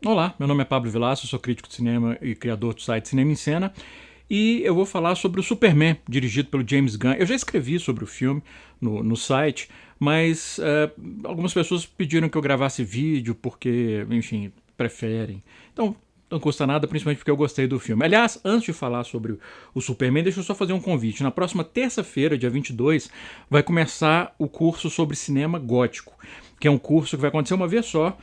Olá, meu nome é Pablo Vilaço, sou crítico de cinema e criador do site Cinema em Cena, e eu vou falar sobre o Superman, dirigido pelo James Gunn. Eu já escrevi sobre o filme no site, mas algumas pessoas pediram que eu gravasse vídeo porque, enfim, preferem. Então, não custa nada, principalmente porque eu gostei do filme. Aliás, antes de falar sobre o Superman, deixa eu só fazer um convite. Na próxima terça-feira, dia 22, vai começar o curso sobre cinema gótico, que é um curso que vai acontecer uma vez só.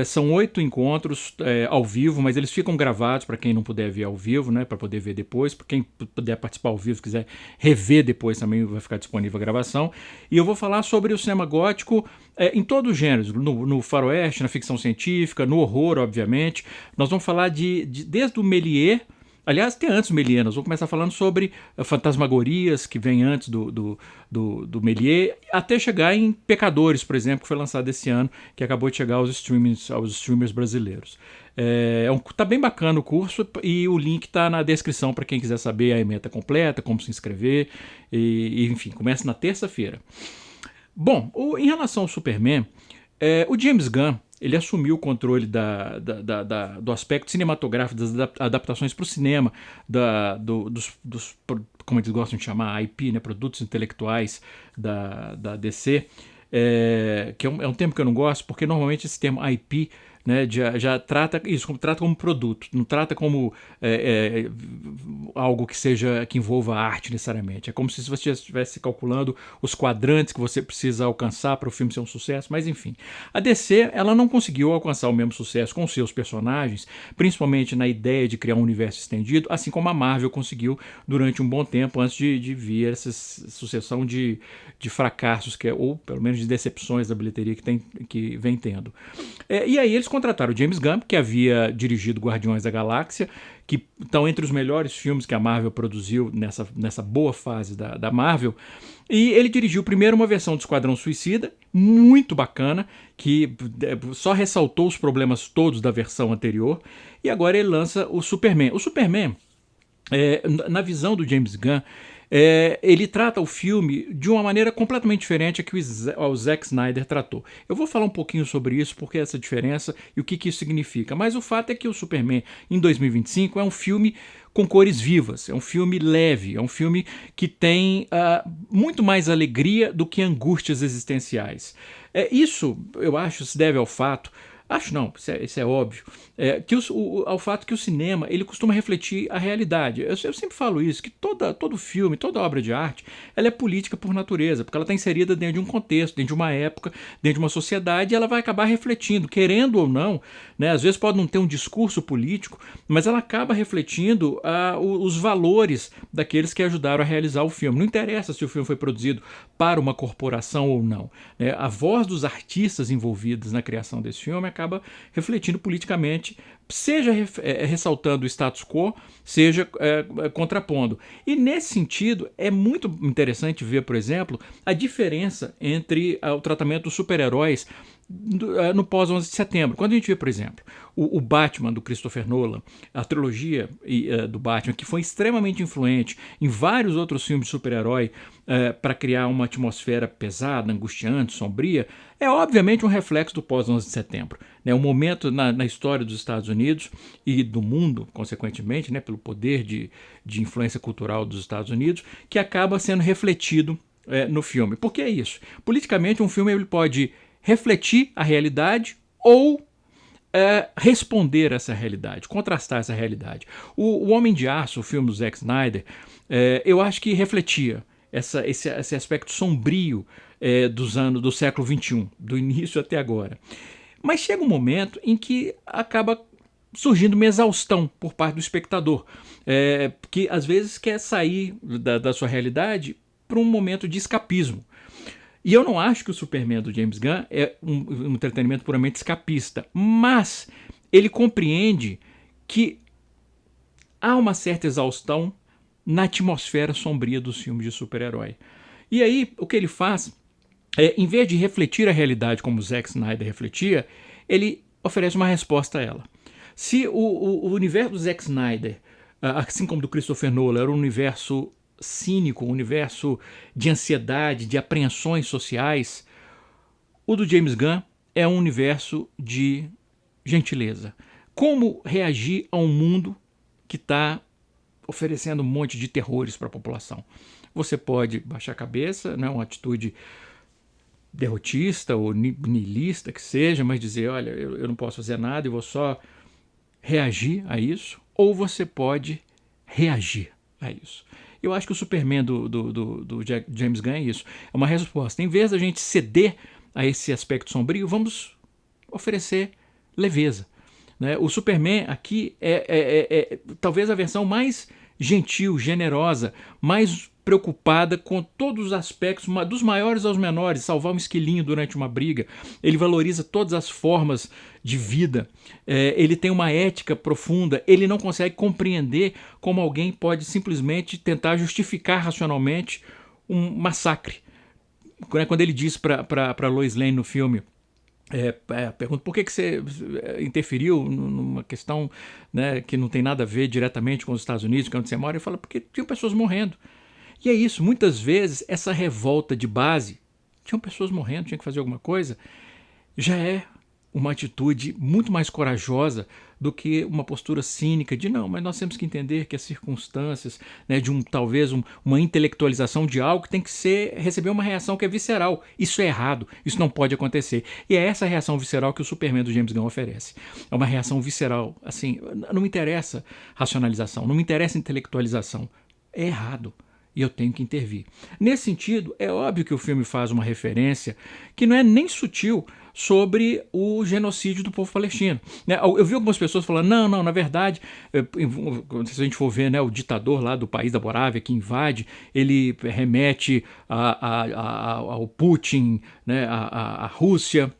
São 8 encontros ao vivo, mas eles ficam gravados para quem não puder ver ao vivo, né, para poder ver depois. Para quem puder participar ao vivo, quiser rever depois, também vai ficar disponível a gravação. E eu vou falar sobre o cinema gótico em todos os gêneros, no faroeste, na ficção científica, no horror, obviamente. Nós vamos falar desde o Méliès. Aliás, tem antes do Méliès, nós vamos começar falando sobre fantasmagorias, que vem antes do Méliès, até chegar em Pecadores, por exemplo, que foi lançado esse ano, que acabou de chegar aos streamers brasileiros. Tá bem bacana o curso e o link está na descrição para quem quiser saber a ementa completa, como se inscrever, enfim, começa na terça-feira. Bom, em relação ao Superman, o James Gunn ele assumiu o controle do aspecto cinematográfico das adaptações para o cinema, como eles gostam de chamar, IP, né, produtos intelectuais da DC, que é um termo que eu não gosto, porque normalmente esse termo IP, né, já trata isso, trata como produto, não trata como algo que envolva arte necessariamente. É como se você estivesse calculando os quadrantes que você precisa alcançar para o filme ser um sucesso, mas enfim. A DC ela não conseguiu alcançar o mesmo sucesso com seus personagens, principalmente na ideia de criar um universo estendido, assim como a Marvel conseguiu durante um bom tempo antes de vir essa sucessão de fracassos, ou pelo menos de decepções da bilheteria que vem tendo. E aí eles contrataram o James Gunn, que havia dirigido Guardiões da Galáxia, que estão entre os melhores filmes que a Marvel produziu nessa boa fase da Marvel. E ele dirigiu primeiro uma versão do Esquadrão Suicida, muito bacana, que só ressaltou os problemas todos da versão anterior. E agora ele lança o Superman. O Superman, na visão do James Gunn, ele trata o filme de uma maneira completamente diferente a que o Zack Snyder tratou. Eu vou falar um pouquinho sobre isso, porque essa diferença e o que isso significa. Mas o fato é que o Superman, em 2025, é um filme com cores vivas, é um filme leve, é um filme que tem muito mais alegria do que angústias existenciais. Isso, eu acho, se deve ao fato. Acho não, isso é óbvio. Ao fato que o cinema ele costuma refletir a realidade. Eu sempre falo isso, que todo filme, toda obra de arte, ela é política por natureza, porque ela está inserida dentro de um contexto, dentro de uma época, dentro de uma sociedade, e ela vai acabar refletindo, querendo ou não, né? Às vezes pode não ter um discurso político, mas ela acaba refletindo os valores daqueles que ajudaram a realizar o filme. Não interessa se o filme foi produzido para uma corporação ou não, né? A voz dos artistas envolvidos na criação desse filme acaba refletindo politicamente, seja ressaltando o status quo, seja contrapondo. E nesse sentido, é muito interessante ver, por exemplo, a diferença entre o tratamento dos super-heróis no pós-11 de setembro. Quando a gente vê, por exemplo, o Batman do Christopher Nolan, a trilogia do Batman, que foi extremamente influente em vários outros filmes de super-herói para criar uma atmosfera pesada, angustiante, sombria, é obviamente um reflexo do pós-11 de setembro. Né? Um momento na história dos Estados Unidos e do mundo, consequentemente, né, pelo poder de influência cultural dos Estados Unidos, que acaba sendo refletido no filme. Por que é isso? Politicamente, um filme ele pode refletir a realidade ou responder a essa realidade, contrastar essa realidade. O Homem de Aço, o filme do Zack Snyder, eu acho que refletia esse aspecto sombrio do século XXI, do início até agora. Mas chega um momento em que acaba surgindo uma exaustão por parte do espectador, que às vezes quer sair da sua realidade para um momento de escapismo. E eu não acho que o Superman do James Gunn é um entretenimento puramente escapista, mas ele compreende que há uma certa exaustão na atmosfera sombria dos filmes de super-herói. E aí, o que ele faz, em vez de refletir a realidade como o Zack Snyder refletia, ele oferece uma resposta a ela. Se o universo do Zack Snyder, assim como do Christopher Nolan, era um universo cínico, um universo de ansiedade, de apreensões sociais, o do James Gunn é um universo de gentileza, como reagir a um mundo que está oferecendo um monte de terrores para a população. Você pode baixar a cabeça, né, uma atitude derrotista ou niilista que seja, mas dizer, olha, eu não posso fazer nada, eu vou só reagir a isso, ou você pode reagir a isso. Eu acho que o Superman do James Gunn é isso. É uma resposta. Em vez da gente ceder a esse aspecto sombrio, vamos oferecer leveza. Né? O Superman aqui é talvez a versão mais gentil, generosa, mais preocupada com todos os aspectos, dos maiores aos menores, salvar um esquilinho durante uma briga. Ele valoriza todas as formas de vida. Ele tem uma ética profunda. Ele não consegue compreender como alguém pode simplesmente tentar justificar racionalmente um massacre. Quando ele diz para Lois Lane no filme, pergunta por que você interferiu numa questão, né, que não tem nada a ver diretamente com os Estados Unidos, que é onde você mora, ele fala porque tinham pessoas morrendo. E é isso, muitas vezes essa revolta de base, tinham pessoas morrendo, tinha que fazer alguma coisa, já é uma atitude muito mais corajosa do que uma postura cínica de não, mas nós temos que entender que as circunstâncias, né, de talvez uma intelectualização de algo que tem que receber uma reação que é visceral. Isso é errado, isso não pode acontecer. E é essa reação visceral que o Superman do James Gunn oferece. É uma reação visceral, assim, não me interessa racionalização, não me interessa intelectualização. É errado. E eu tenho que intervir. Nesse sentido, é óbvio que o filme faz uma referência que não é nem sutil sobre o genocídio do povo palestino. Eu vi algumas pessoas falando, não, na verdade, se a gente for ver, né, o ditador lá do país da Morávia que invade, ele remete ao Putin, né, à Rússia.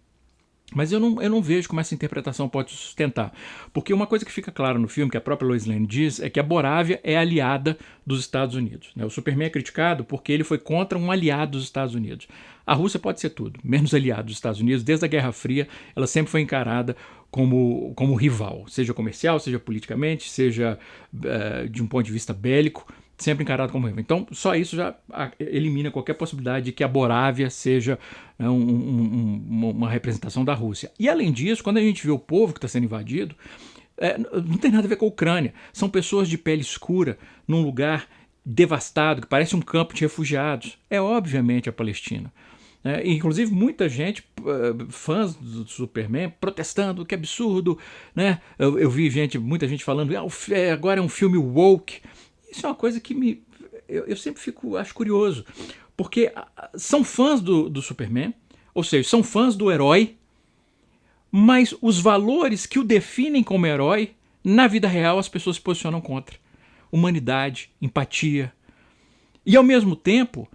Mas eu não vejo como essa interpretação pode sustentar. Porque uma coisa que fica clara no filme, que a própria Lois Lane diz, é que a Morávia é aliada dos Estados Unidos. O Superman é criticado porque ele foi contra um aliado dos Estados Unidos. A Rússia pode ser tudo, menos aliado dos Estados Unidos. Desde a Guerra Fria, ela sempre foi encarada como rival, seja comercial, seja politicamente, seja de um ponto de vista bélico, sempre encarado como rival. Então, só isso já elimina qualquer possibilidade de que a Morávia seja uma representação da Rússia. E, além disso, quando a gente vê o povo que está sendo invadido, não tem nada a ver com a Ucrânia. São pessoas de pele escura, num lugar devastado, que parece um campo de refugiados. É, obviamente, a Palestina. Inclusive, muita gente, fãs do Superman, protestando, que absurdo. Né? Eu vi muita gente falando, agora é um filme woke. Isso é uma coisa que eu sempre acho curioso, porque são fãs do Superman, ou seja, são fãs do herói, mas os valores que o definem como herói, na vida real as pessoas se posicionam contra. Humanidade, empatia. E ao mesmo tempo,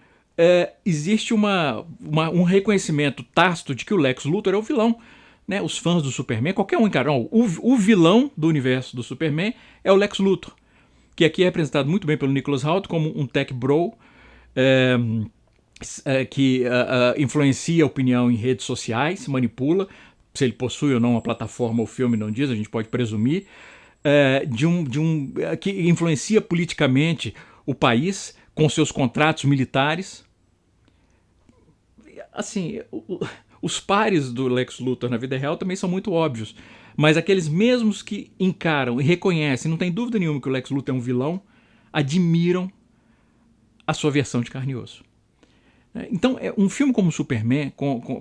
existe um reconhecimento tácito de que o Lex Luthor é o vilão. Né? Os fãs do Superman, qualquer um encara, o vilão do universo do Superman é o Lex Luthor, que aqui é representado muito bem pelo Nicholas Hoult como um tech bro que influencia a opinião em redes sociais, manipula, se ele possui ou não uma plataforma, o filme não diz, a gente pode presumir, que influencia politicamente o país com seus contratos militares. Assim, os pares do Lex Luthor na vida real também são muito óbvios. Mas aqueles mesmos que encaram e reconhecem, não tem dúvida nenhuma que o Lex Luthor é um vilão, admiram a sua versão de carne e osso. Então, um filme como Superman,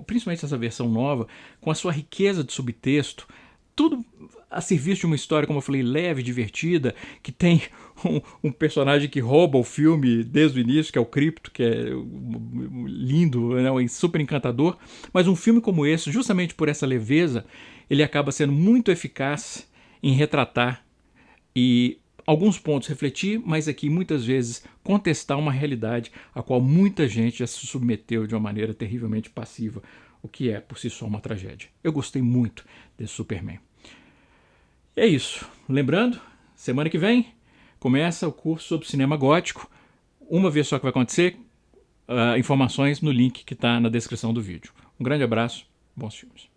principalmente essa versão nova, com a sua riqueza de subtexto, tudo a serviço de uma história, como eu falei, leve, divertida, que tem um personagem que rouba o filme desde o início, que é o Krypto, que é lindo, né, super encantador. Mas um filme como esse, justamente por essa leveza, ele acaba sendo muito eficaz em retratar e alguns pontos refletir, mas aqui muitas vezes contestar uma realidade a qual muita gente já se submeteu de uma maneira terrivelmente passiva, o que é por si só uma tragédia. Eu gostei muito desse Superman. E é isso. Lembrando, semana que vem começa o curso sobre cinema gótico. Uma vez só que vai acontecer, informações no link que está na descrição do vídeo. Um grande abraço, bons filmes.